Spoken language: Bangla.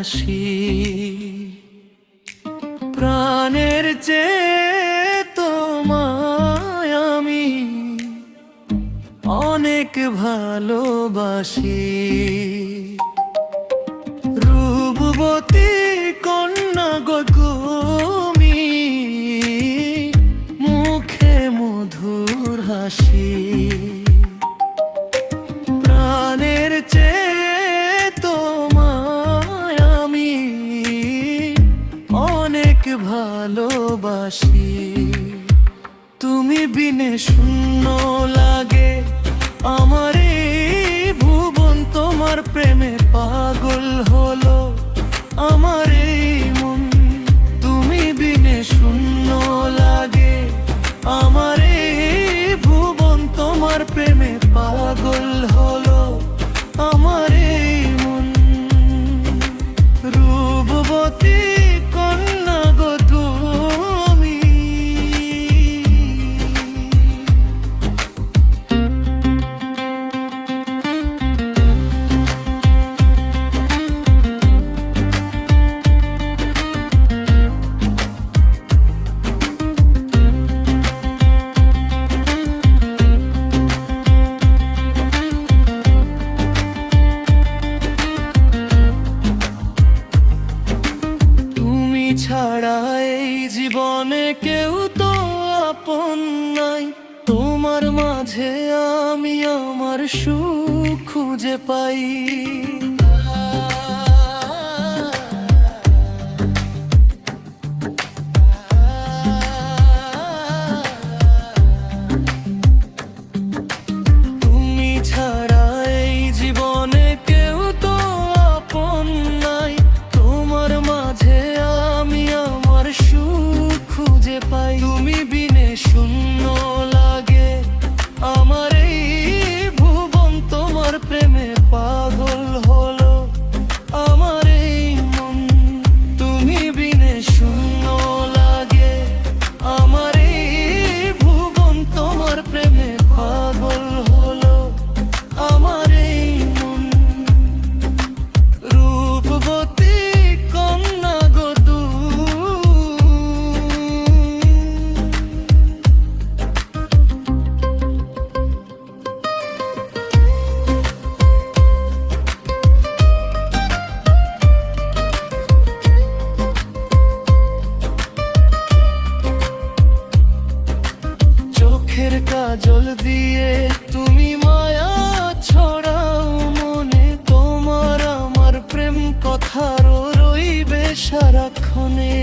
হাসি। প্রাণের চেয়ে তোমায় আমি অনেক ভালোবাসি। রূপবতী কন্যা গো তুমি, মুখে মধুর হাসি। প্রাণের চেয়ে তোমায় আমি অনেক ভালোবাসি। তুমি বিনে শূন্য লাগে আমার এই ভুবন, তোমার প্রেমে পাগল হলো আমার এই মন। তুমি বিনে শূন্য লাগে আমার এই ভুবন, তোমার প্রেমে পাগল হলো আমার এই মন। রূপবতী কন্যা গো তুমি। ছাড়া এই জীবনে কেউ তো আপন নাই, তোমার মাঝে আমি আমার সুখ খুঁজে পাই। তুমি ছাড়া এই জীবনে কেউ তো আপন নাই, তোমার মাঝে আমি আমার সুখ খুঁজে পাই। তুমি বিনে শূন্য লাগে আমার এই ভুবন, তোমার প্রেমে পাগল হলো আমার এই মন। তুমি বিনে শূন্য লাগে আমার এই ভুবন, তোমার প্রেমে পাগল হলো আমার এই মন। রূপবতী কন্যা গো চোখের কাজল দিয়ে তুমি মায়া ছড়াও মনে, তোমার আমার প্রেম কথারও রইবে সারাক্ষণে।